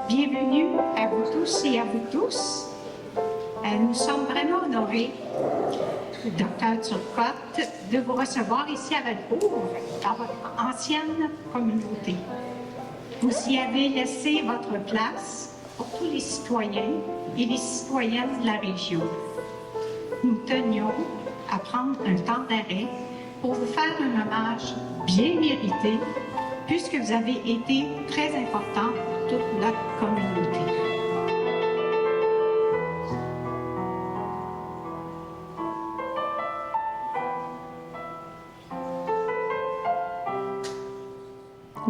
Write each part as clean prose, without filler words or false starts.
Bienvenue à vous tous et à vous tous. Nous sommes vraiment honorés, Dr. Turcotte, de vous recevoir ici à Valcourt, dans votre ancienne communauté. Vous y avez laissé votre place pour tous les citoyens et les citoyennes de la région. Nous tenions à prendre un temps d'arrêt pour vous faire un hommage bien mérité, puisque vous avez été très important pour toute notre communauté.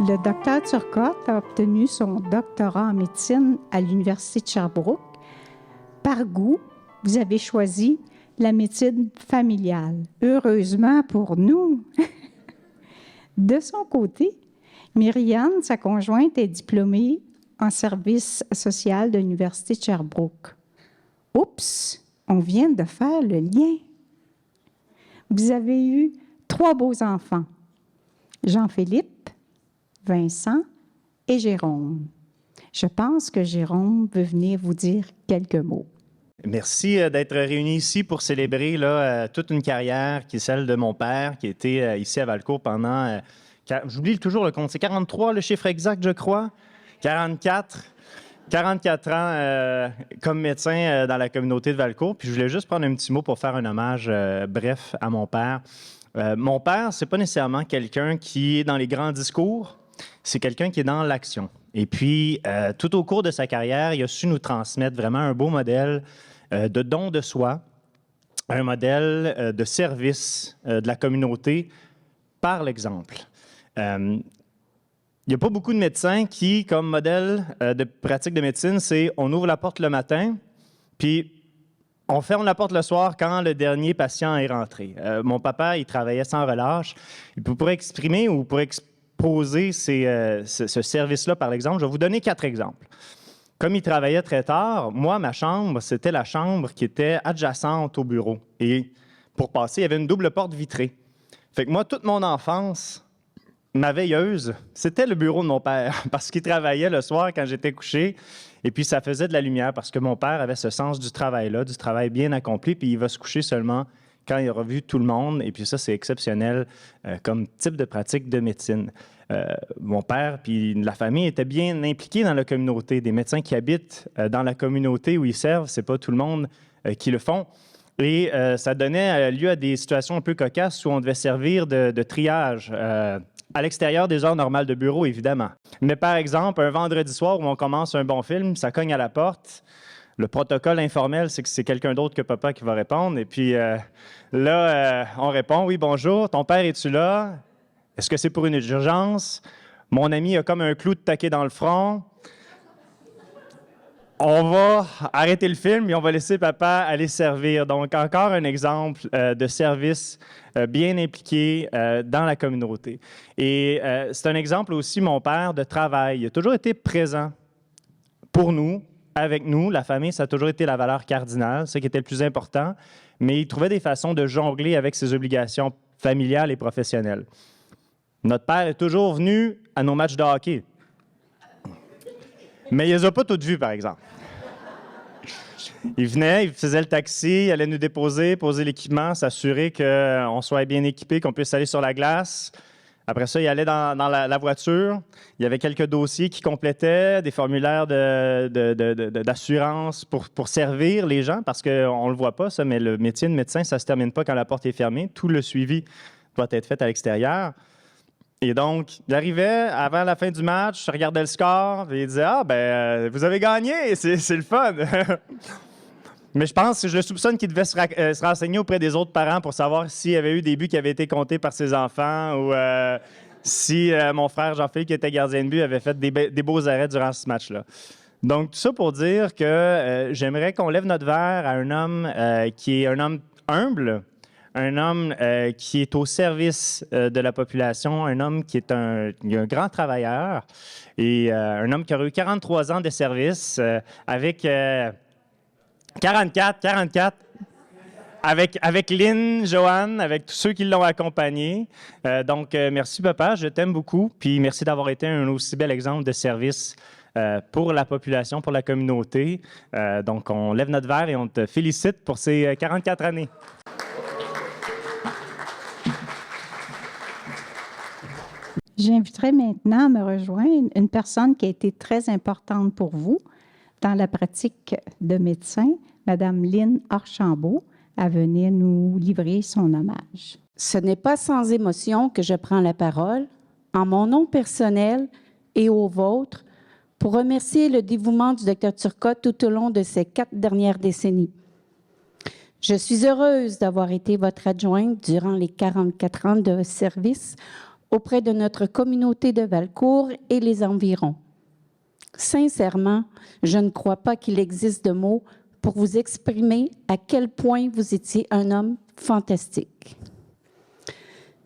Le docteur Turcotte a obtenu son doctorat en médecine à l'Université de Sherbrooke. Par goût, vous avez choisi la médecine familiale. Heureusement pour nous. De son côté, Myriane, sa conjointe, est diplômée en service social de l'Université de Sherbrooke. Oups, on vient de faire le lien. Vous avez eu 3 beaux enfants, Jean-Philippe, Vincent et Jérôme. Je pense que Jérôme veut venir vous dire quelques mots. Merci d'être réunis ici pour célébrer toute une carrière qui est celle de mon père, qui était ici à Valcourt pendant, j'oublie toujours le compte, c'est 43 le chiffre exact, je crois, 44 ans comme médecin dans la communauté de Valcourt. Puis je voulais juste prendre un petit mot pour faire un hommage bref à mon père. Mon père, c'est pas nécessairement quelqu'un qui est dans les grands discours, c'est quelqu'un qui est dans l'action. Et puis, tout au cours de sa carrière, il a su nous transmettre vraiment un beau modèle de don de soi, un modèle de service de la communauté par l'exemple. Il n'y a pas beaucoup de médecins qui, comme modèle de pratique de médecine, c'est on ouvre la porte le matin, puis on ferme la porte le soir quand le dernier patient est rentré. Mon papa, il travaillait sans relâche. Pour exprimer ou pour exposer ce service-là, par exemple, je vais vous donner 4 exemples. Comme il travaillait très tard, moi, ma chambre, c'était la chambre qui était adjacente au bureau. Et pour passer, il y avait une double porte vitrée. Fait que moi, toute mon enfance, ma veilleuse, c'était le bureau de mon père parce qu'il travaillait le soir quand j'étais couché. Et puis, ça faisait de la lumière parce que mon père avait ce sens du travail-là, du travail bien accompli, puis il va se coucher seulement quand il aura vu tout le monde. Et puis ça, c'est exceptionnel comme type de pratique de médecine. Mon père puis la famille étaient bien impliqués dans la communauté. Des médecins qui habitent dans la communauté où ils servent, c'est pas tout le monde qui le font. Et ça donnait lieu à des situations un peu cocasses où on devait servir de triage à l'extérieur des heures normales de bureau, évidemment. Mais par exemple, un vendredi soir où on commence un bon film, ça cogne à la porte. Le protocole informel, c'est que c'est quelqu'un d'autre que papa qui va répondre. Et puis on répond « Oui, bonjour, ton père, es-tu là? Est-ce que c'est pour une urgence? Mon ami a comme un clou de taquet dans le front. On va arrêter le film et on va laisser papa aller servir. » Donc, encore un exemple de service bien impliqué dans la communauté. Et c'est un exemple aussi, mon père, de travail. Il a toujours été présent pour nous, avec nous. La famille, ça a toujours été la valeur cardinale, ce qui était le plus important. Mais il trouvait des façons de jongler avec ses obligations familiales et professionnelles. Notre père est toujours venu à nos matchs de hockey. Mais il ne les a pas toutes vues, par exemple. Il venait, il faisait le taxi, il allait nous déposer, poser l'équipement, s'assurer qu'on soit bien équipé, qu'on puisse aller sur la glace. Après ça, il allait dans la voiture. Il y avait quelques dossiers qu'il complétait, des formulaires d'assurance pour servir les gens, parce qu'on ne le voit pas, ça, mais le métier de médecin, ça ne se termine pas quand la porte est fermée. Tout le suivi doit être fait à l'extérieur. Et donc, il arrivait avant la fin du match, je regardais le score, et il disait « Ah, ben, vous avez gagné, c'est le fun! » Mais je le soupçonne qu'il devait se renseigner auprès des autres parents pour savoir s'il y avait eu des buts qui avaient été comptés par ses enfants ou si mon frère Jean-Philippe, qui était gardien de but, avait fait des beaux arrêts durant ce match-là. Donc, tout ça pour dire que j'aimerais qu'on lève notre verre à un homme qui est un homme humble, un homme qui est au service de la population, un homme qui est un grand travailleur et un homme qui aurait eu 43 ans de service avec... 44, avec Lynn, Joanne, avec tous ceux qui l'ont accompagné. Donc, merci, papa, je t'aime beaucoup. Puis, merci d'avoir été un aussi bel exemple de service pour la population, pour la communauté. Donc, on lève notre verre et on te félicite pour ces 44 années. J'inviterai maintenant à me rejoindre une personne qui a été très importante pour vous dans la pratique de médecin, Mme Lynn Archambault, à venir nous livrer son hommage. Ce n'est pas sans émotion que je prends la parole, en mon nom personnel et au vôtre, pour remercier le dévouement du Dr Turcotte tout au long de ces 4 dernières décennies. Je suis heureuse d'avoir été votre adjointe durant les 44 ans de service auprès de notre communauté de Valcourt et les environs. Sincèrement, je ne crois pas qu'il existe de mots pour vous exprimer à quel point vous étiez un homme fantastique.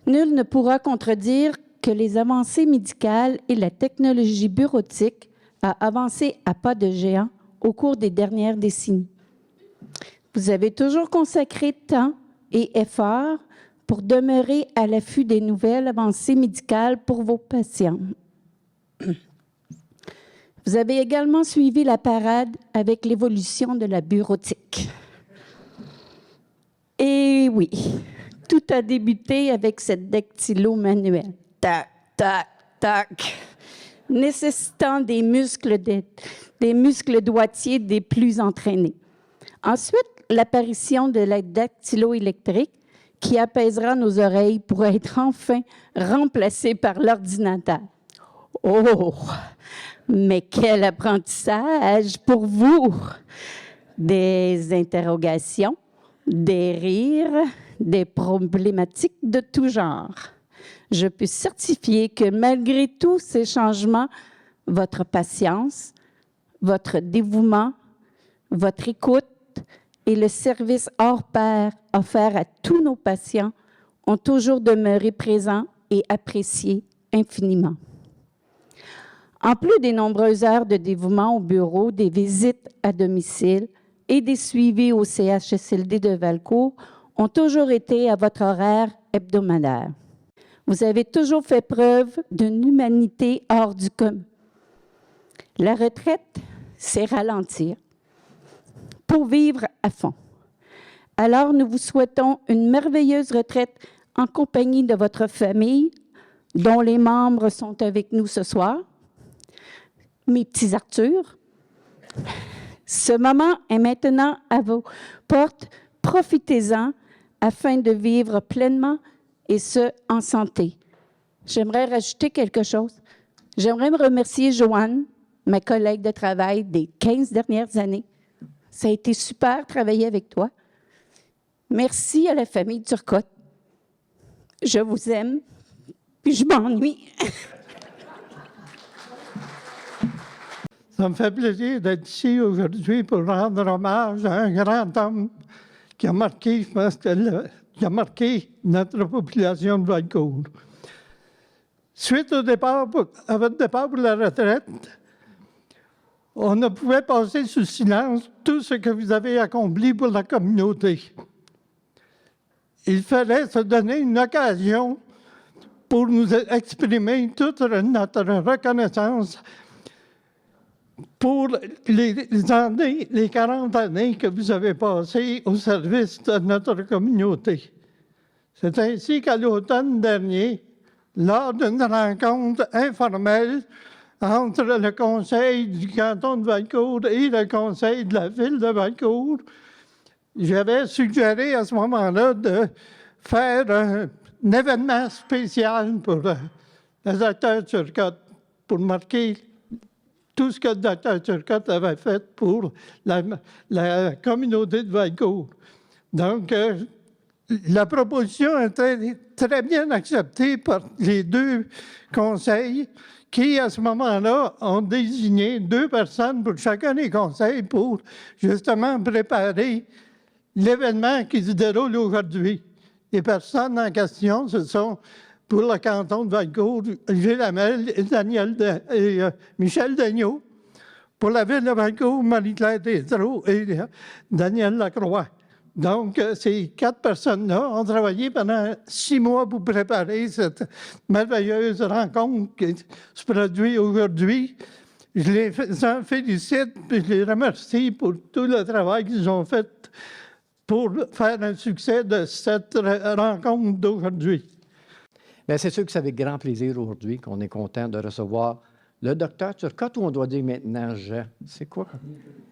Nul ne pourra contredire que les avancées médicales et la technologie bureautique ont avancé à pas de géant au cours des dernières décennies. Vous avez toujours consacré temps et effort pour demeurer à l'affût des nouvelles avancées médicales pour vos patients. Vous avez également suivi la parade avec l'évolution de la bureautique. Et oui, tout a débuté avec cette dactylo manuelle. Tac, tac, tac, nécessitant des muscles doigtiers des plus entraînés. Ensuite, l'apparition de la dactylo électrique qui apaisera nos oreilles pour être enfin remplacée par l'ordinateur. Oh! Mais quel apprentissage pour vous! Des interrogations, des rires, des problématiques de tout genre. Je peux certifier que malgré tous ces changements, votre patience, votre dévouement, votre écoute et le service hors pair offert à tous nos patients ont toujours demeuré présents et appréciés infiniment. En plus des nombreuses heures de dévouement au bureau, des visites à domicile et des suivis au CHSLD de Valcourt ont toujours été à votre horaire hebdomadaire. Vous avez toujours fait preuve d'une humanité hors du commun. La retraite, c'est ralentir pour vivre à fond. Alors, nous vous souhaitons une merveilleuse retraite en compagnie de votre famille, dont les membres sont avec nous ce soir. Mes petits Arthur, ce moment est maintenant à vos portes. Profitez-en afin de vivre pleinement et ce, en santé. J'aimerais rajouter quelque chose. J'aimerais me remercier Joanne, ma collègue de travail des 15 dernières années. Ça a été super de travailler avec toi. Merci à la famille Turcotte. Je vous aime, puis je m'ennuie. Ça me fait plaisir d'être ici aujourd'hui pour rendre hommage à un grand homme qui a marqué, je pense, qui a marqué notre population de Valcourt. Suite à votre départ pour la retraite, on ne pouvait passer sous silence tout ce que vous avez accompli pour la communauté. Il fallait se donner une occasion pour nous exprimer toute notre reconnaissance pour les 40 années que vous avez passées au service de notre communauté. C'est ainsi qu'à l'automne dernier, lors d'une rencontre informelle entre le conseil du canton de Valcourt et le conseil de la ville de Valcourt, j'avais suggéré à ce moment-là de faire un événement spécial pour le Dr Turcotte, pour marquer tout ce que le Dr Turcotte avait fait pour la communauté de Valcourt. Donc, la proposition a été très bien acceptée par les deux conseils qui, à ce moment-là, ont désigné 2 personnes pour chacun des conseils pour justement préparer l'événement qui se déroule aujourd'hui. Les personnes en question, ce sont, pour le canton de Valcourt, Gilles Hamel et Michel Daigneault. Pour la ville de Valcourt, Marie-Claire Tétrault et Daniel Lacroix. Donc, ces 4 personnes-là ont travaillé pendant 6 mois pour préparer cette merveilleuse rencontre qui se produit aujourd'hui. Je les en félicite et je les remercie pour tout le travail qu'ils ont fait pour faire un succès de cette rencontre d'aujourd'hui. Bien, c'est sûr que c'est avec grand plaisir aujourd'hui qu'on est content de recevoir le docteur Turcotte, ou on doit dire maintenant Jean. C'est quoi?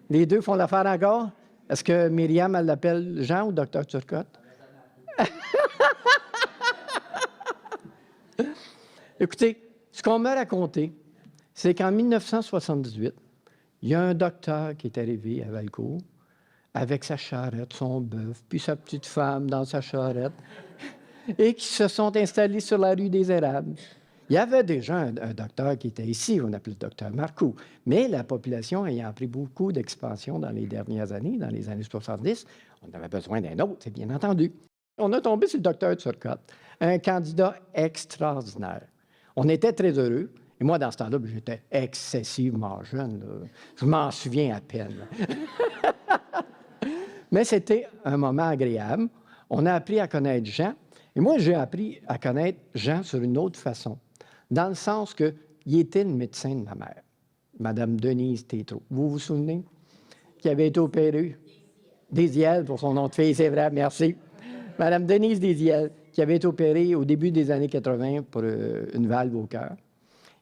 Les deux font l'affaire encore? Est-ce que Myriam, elle l'appelle Jean ou docteur Turcotte? Écoutez, ce qu'on m'a raconté, c'est qu'en 1978, il y a un docteur qui est arrivé à Valcourt avec sa charrette, son bœuf, puis sa petite femme dans sa charrette, et qui se sont installés sur la rue des Érables. Il y avait déjà un docteur qui était ici, on appelait le docteur Marcoux, mais la population ayant pris beaucoup d'expansion dans les dernières années, dans les années 70, on avait besoin d'un autre, c'est bien entendu. On a tombé sur le docteur Turcotte, un candidat extraordinaire. On était très heureux, et moi, dans ce temps-là, j'étais excessivement jeune, là. Je m'en souviens à peine. Mais c'était un moment agréable. On a appris à connaître Jean, et moi, j'ai appris à connaître Jean sur une autre façon. Dans le sens qu'il était le médecin de ma mère, Mme Denise Tétrault. Vous vous souvenez? Qui avait été opérée? Desiel, pour son nom de fille, c'est vrai, merci. Mme Denise Desiel, qui avait été opérée au début des années 80 pour une valve au cœur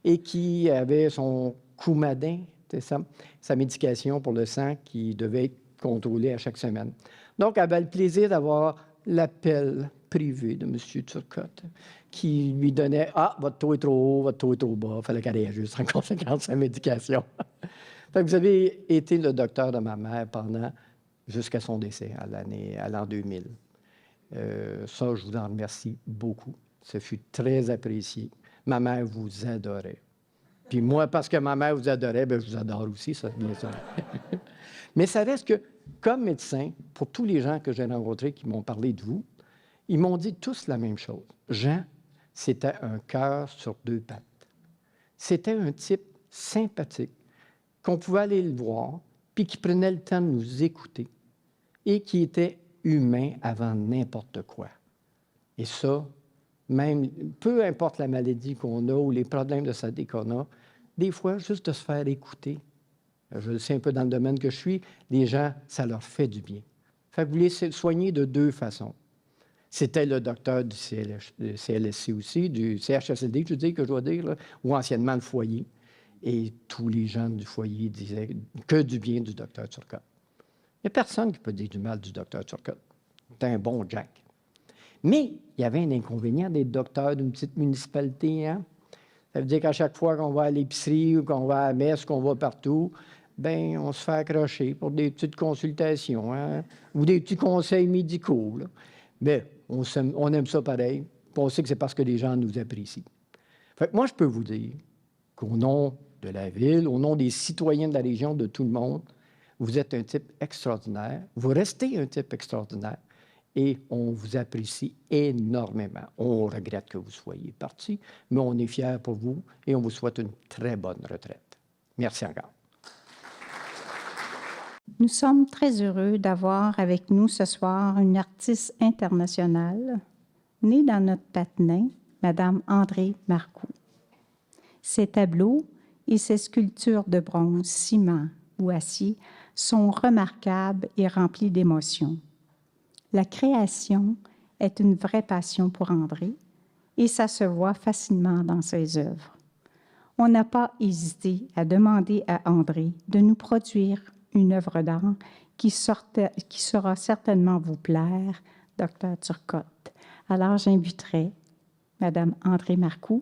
et qui avait son Coumadin, c'est ça, sa médication pour le sang qui devait être contrôlée à chaque semaine. Donc, elle avait le plaisir d'avoir l'appel privé de M. Turcotte, qui lui donnait « Ah, votre taux est trop haut, votre taux est trop bas. » Il fallait qu'elle réajuste en conséquence de sa médication. Fait que vous avez été le docteur de ma mère jusqu'à son décès, à l'an 2000. Ça, je vous en remercie beaucoup. Ce fut très apprécié. Ma mère vous adorait. Puis moi, parce que ma mère vous adorait, bien, je vous adore aussi, ça, bien sûr. Mais ça reste que, comme médecin, pour tous les gens que j'ai rencontrés qui m'ont parlé de vous, ils m'ont dit tous la même chose. Jean, c'était un cœur sur 2 pattes. C'était un type sympathique, qu'on pouvait aller le voir, puis qui prenait le temps de nous écouter et qui était humain avant n'importe quoi. Et ça, même, peu importe la maladie qu'on a ou les problèmes de santé qu'on a, des fois, juste de se faire écouter. Je le sais un peu dans le domaine que je suis, les gens, ça leur fait du bien. Fait que vous les soignez de 2 façons. C'était le docteur du CLSC aussi, du CHSLD, je dis, que je dois dire, là, ou anciennement le foyer. Et tous les gens du foyer disaient que du bien du docteur Turcotte. Il n'y a personne qui peut dire du mal du docteur Turcotte. C'est un bon Jack. Mais il y avait un inconvénient des docteurs d'une petite municipalité. Hein? Ça veut dire qu'à chaque fois qu'on va à l'épicerie ou qu'on va à la messe, qu'on va partout, bien, on se fait accrocher pour des petites consultations, hein? Ou des petits conseils médicaux. Là. Mais on aime ça pareil. On sait que c'est parce que les gens nous apprécient. Fait que moi, je peux vous dire qu'au nom de la ville, au nom des citoyens de la région, de tout le monde, vous êtes un type extraordinaire. Vous restez un type extraordinaire. Et on vous apprécie énormément. On regrette que vous soyez parti, mais on est fiers pour vous et on vous souhaite une très bonne retraite. Merci encore. Nous sommes très heureux d'avoir avec nous ce soir une artiste internationale, née dans notre Patenin, Mme Andrée Marcoux. Ses tableaux et ses sculptures de bronze, ciment ou acier sont remarquables et remplis d'émotions. La création est une vraie passion pour Andrée et ça se voit facilement dans ses œuvres. On n'a pas hésité à demander à André de nous produire une œuvre d'art qui saura certainement vous plaire, Dr. Turcotte. Alors, j'inviterai Mme André Marcoux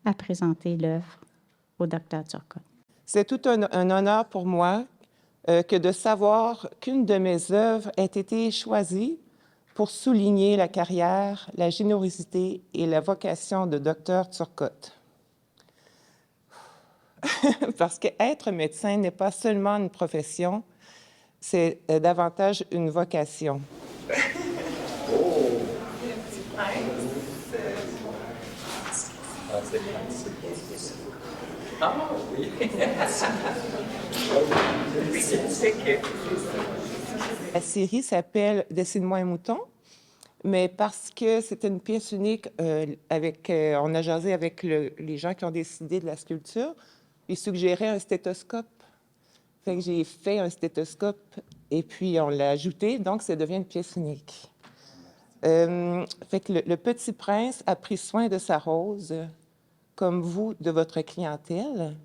à présenter l'œuvre au Dr. Turcotte. C'est tout un honneur pour moi que de savoir qu'une de mes œuvres ait été choisie pour souligner la carrière, la générosité et la vocation de Dr. Turcotte. Parce qu'être médecin n'est pas seulement une profession, c'est davantage une vocation. La série s'appelle « Dessine-moi un mouton », mais parce que c'était une pièce unique, on a jasé avec les gens qui ont décidé de la sculpture, ils suggéraient un stéthoscope. Fait que j'ai fait un stéthoscope et puis on l'a ajouté, donc ça devient une pièce unique. Fait que le petit prince a pris soin de sa rose, comme vous, de votre clientèle,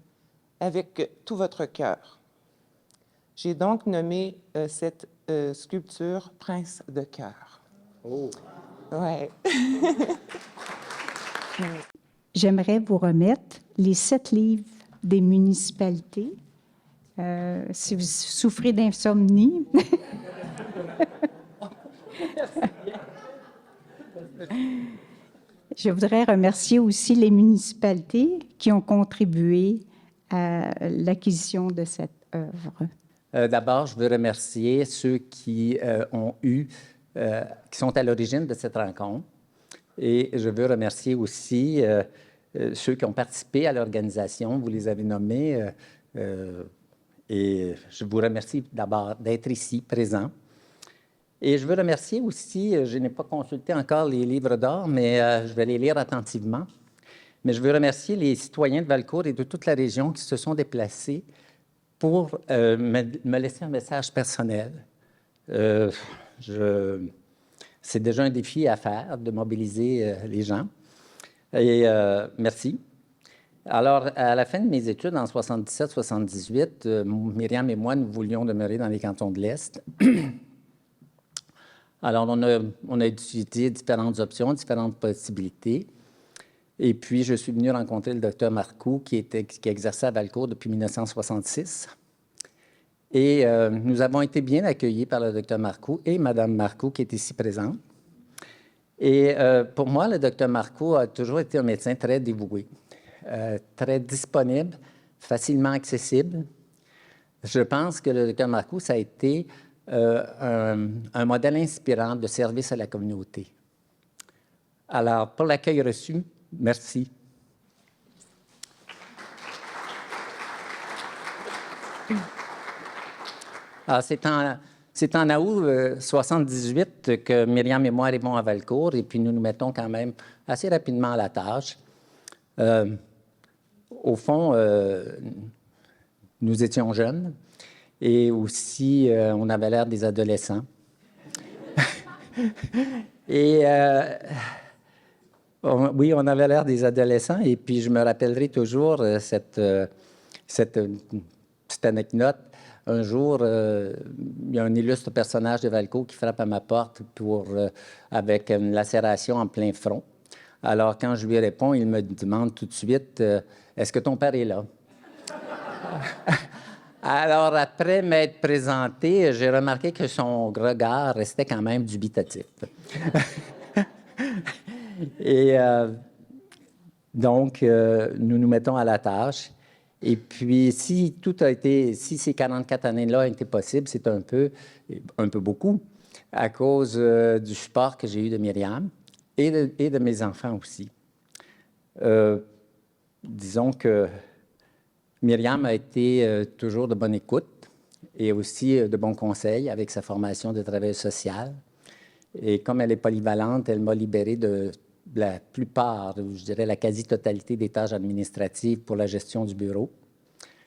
avec tout votre cœur. J'ai donc nommé cette sculpture Prince de cœur. Oh! Ouais. J'aimerais vous remettre les 7 livres des municipalités. Si vous souffrez d'insomnie. Je voudrais remercier aussi les municipalités qui ont contribué à l'acquisition de cette œuvre. D'abord, je veux remercier ceux qui qui sont à l'origine de cette rencontre. Et je veux remercier aussi ceux qui ont participé à l'organisation. Vous les avez nommés. Et je vous remercie d'abord d'être ici, présent. Et je veux remercier aussi, je n'ai pas consulté encore les livres d'or, mais je vais les lire attentivement. Mais je veux remercier les citoyens de Valcourt et de toute la région qui se sont déplacés pour me laisser un message personnel. C'est déjà un défi à faire, de mobiliser les gens. Et merci. Alors, à la fin de mes études, en 77-78, Myriam et moi, nous voulions demeurer dans les cantons de l'Est. Alors, on a étudié différentes options, différentes possibilités. Et puis, je suis venu rencontrer le docteur Marcoux, qui exerçait à Valcourt depuis 1966. Et nous avons été bien accueillis par le docteur Marcoux et Mme Marcoux, qui est ici présente. Et pour moi, le docteur Marcoux a toujours été un médecin très dévoué, très disponible, facilement accessible. Je pense que le docteur Marcoux, ça a été un modèle inspirant de service à la communauté. Alors, pour l'accueil reçu, merci. Alors, c'est en août 78 que Myriam et moi arrivons à Valcourt et puis nous nous mettons quand même assez rapidement à la tâche. Au fond, nous étions jeunes et aussi on avait l'air des adolescents. Et oui, on avait l'air des adolescents et puis je me rappellerai toujours cette petite anecdote. Un jour, il y a un illustre personnage de Valcourt qui frappe à ma porte avec une lacération en plein front. Alors, quand je lui réponds, il me demande tout de suite « Est-ce que ton père est là? » Alors, après m'être présenté, j'ai remarqué que son regard restait quand même dubitatif. Et donc, nous nous mettons à la tâche. Et puis, si ces 44 années-là ont été possibles, c'est un peu beaucoup, à cause du support que j'ai eu de Myriam et de mes enfants aussi. Disons que Myriam a été toujours de bonne écoute et aussi de bons conseils avec sa formation de travail social. Et comme elle est polyvalente, elle m'a libéré de la plupart, je dirais la quasi-totalité des tâches administratives pour la gestion du bureau,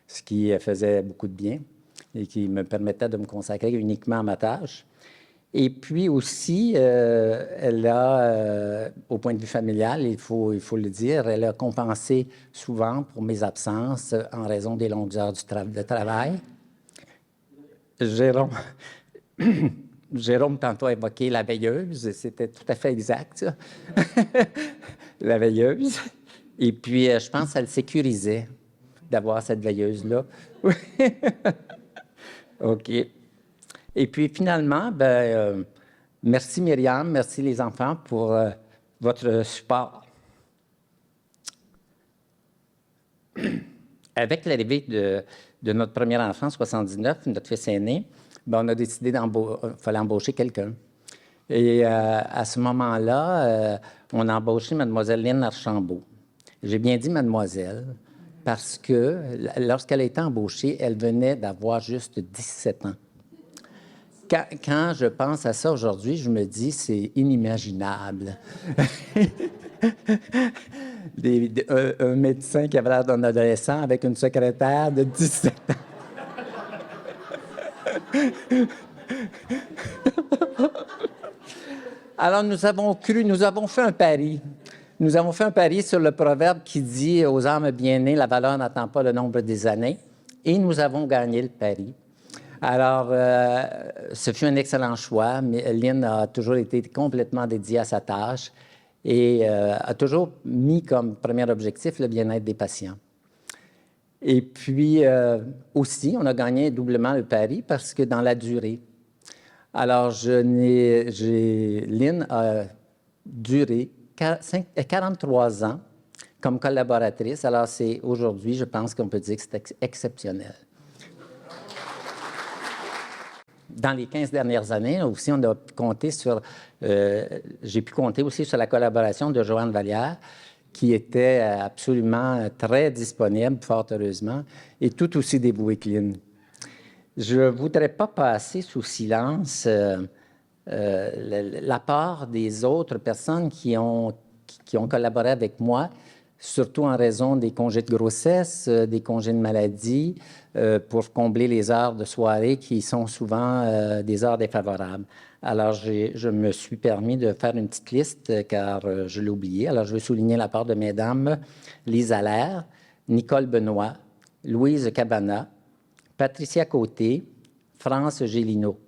ce qui faisait beaucoup de bien et qui me permettait de me consacrer uniquement à ma tâche. Et puis aussi, elle a, au point de vue familial, il faut le dire, elle a compensé souvent pour mes absences en raison des longues heures de travail. Jérôme, Jérôme tantôt a évoqué la veilleuse, c'était tout à fait exact, ça. La veilleuse. Et puis, je pense que ça le sécurisait d'avoir cette veilleuse-là. OK. Et puis, finalement, merci Myriam, merci les enfants pour votre support. Avec l'arrivée de notre premier enfant, 79, notre fils aîné, on a décidé qu'il fallait embaucher quelqu'un. Et à ce moment-là, on a embauché Mademoiselle Lynn Archambault. J'ai bien dit mademoiselle parce que lorsqu'elle a été embauchée, elle venait d'avoir juste 17 ans. Quand je pense à ça aujourd'hui, je me dis c'est inimaginable. Un médecin qui avait l'air d'un adolescent avec une secrétaire de 17 ans. Alors, nous avons fait un pari. Nous avons fait un pari sur le proverbe qui dit « Aux âmes bien-nées, la valeur n'attend pas le nombre des années ». Et nous avons gagné le pari. Alors, ce fut un excellent choix. Mais Lynn a toujours été complètement dédiée à sa tâche et a toujours mis comme premier objectif le bien-être des patients. Et puis, aussi, on a gagné doublement le pari parce que dans la durée. Alors, Lynn a duré 43 ans comme collaboratrice. Alors, c'est aujourd'hui, je pense qu'on peut dire que c'est exceptionnel. Dans les 15 dernières années, aussi, on a compté sur... j'ai pu compter aussi sur la collaboration de Joanne Vallière, qui était absolument très disponible, fort heureusement, et tout aussi dévouée que Lynn. Je ne voudrais pas passer sous silence l'apport des autres personnes qui ont collaboré avec moi, surtout en raison des congés de grossesse, des congés de maladie, pour combler les heures de soirée qui sont souvent des heures défavorables. Alors, je me suis permis de faire une petite liste, car je l'ai oublié. Alors, je veux souligner l'apport de mesdames Lise Allaire, Nicole Benoît, Louise Cabana, Patricia Côté, France Gélineau,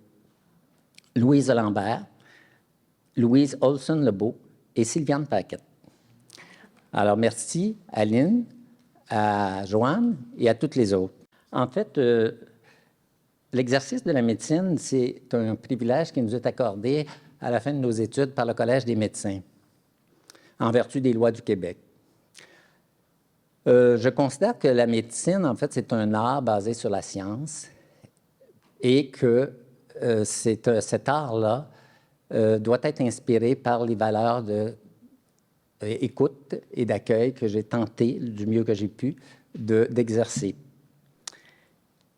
Louise Lambert, Louise Olson-Lebeau et Sylviane Paquette. Alors, merci à Lynn, à Joanne et à toutes les autres. En fait, l'exercice de la médecine, c'est un privilège qui nous est accordé à la fin de nos études par le Collège des médecins, en vertu des lois du Québec. Je considère que la médecine, en fait, c'est un art basé sur la science et que cet art-là doit être inspiré par les valeurs d'écoute et d'accueil que j'ai tenté, du mieux que j'ai pu, d'exercer.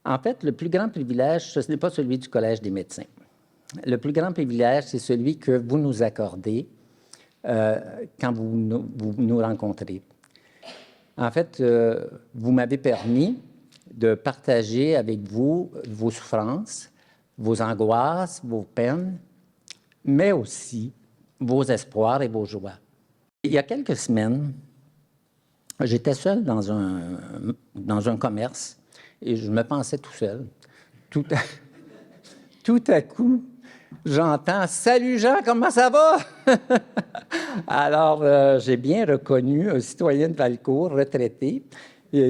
En fait, le plus grand privilège, ce n'est pas celui du Collège des médecins. Le plus grand privilège, c'est celui que vous nous accordez quand vous nous rencontrez. En fait, vous m'avez permis de partager avec vous vos souffrances, vos angoisses, vos peines, mais aussi vos espoirs et vos joies. Il y a quelques semaines, j'étais seul dans un commerce et je me pensais tout seul. Tout à coup, j'entends « Salut Jean, comment ça va? » Alors, j'ai bien reconnu un citoyen de Valcourt, retraité,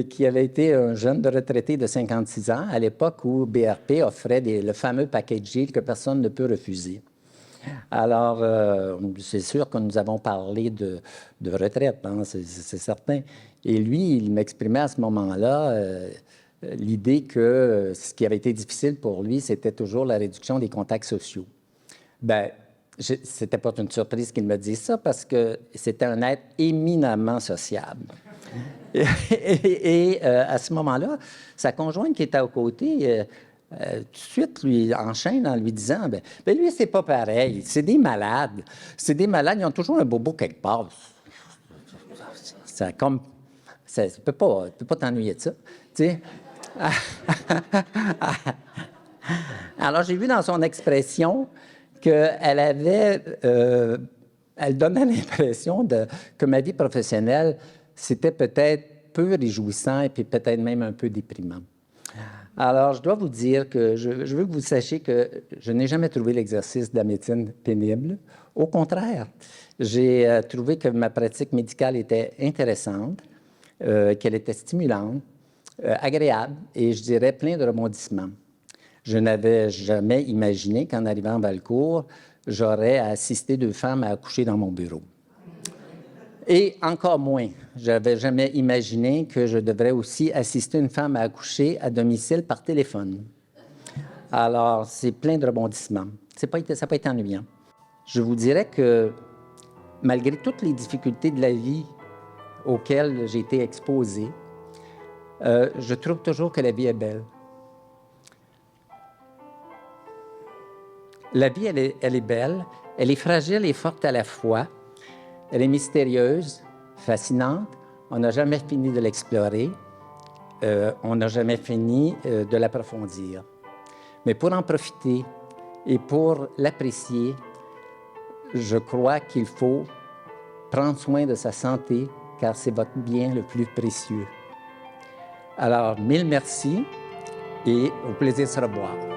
qui avait été un jeune de retraité de 56 ans, à l'époque où BRP offrait le fameux package deal que personne ne peut refuser. Alors, c'est sûr que nous avons parlé de retraite, hein, c'est certain. Et lui, il m'exprimait à ce moment-là l'idée que ce qui avait été difficile pour lui, c'était toujours la réduction des contacts sociaux. Bien, c'était pas une surprise qu'il me dise ça, parce que c'était un être éminemment sociable. Et à ce moment-là, sa conjointe qui était à côté, tout de suite lui enchaîne en lui disant « ben lui, c'est pas pareil, c'est des malades. C'est des malades, ils ont toujours un bobo quelque part. Ça comme... Tu peux pas t'ennuyer de ça. » Tu sais? Alors, j'ai vu dans son expression qu'elle elle donnait l'impression que ma vie professionnelle, c'était peut-être peu réjouissant et puis peut-être même un peu déprimant. Alors, je dois vous dire que je veux que vous sachiez que je n'ai jamais trouvé l'exercice de la médecine pénible. Au contraire, j'ai trouvé que ma pratique médicale était intéressante, qu'elle était stimulante, agréable et, je dirais, plein de rebondissements. Je n'avais jamais imaginé qu'en arrivant à Valcourt, j'aurais à assister 2 femmes à accoucher dans mon bureau. Et encore moins, je n'avais jamais imaginé que je devrais aussi assister une femme à accoucher à domicile par téléphone. Alors, c'est plein de rebondissements. Ça n'a pas été ennuyant. Je vous dirais que malgré toutes les difficultés de la vie auxquelles j'ai été exposé, je trouve toujours que la vie est belle. La vie, elle est belle, elle est fragile et forte à la fois. Elle est mystérieuse, fascinante. On n'a jamais fini de l'explorer. On n'a jamais fini de l'approfondir. Mais pour en profiter et pour l'apprécier, je crois qu'il faut prendre soin de sa santé, car c'est votre bien le plus précieux. Alors, mille merci et au plaisir de se revoir.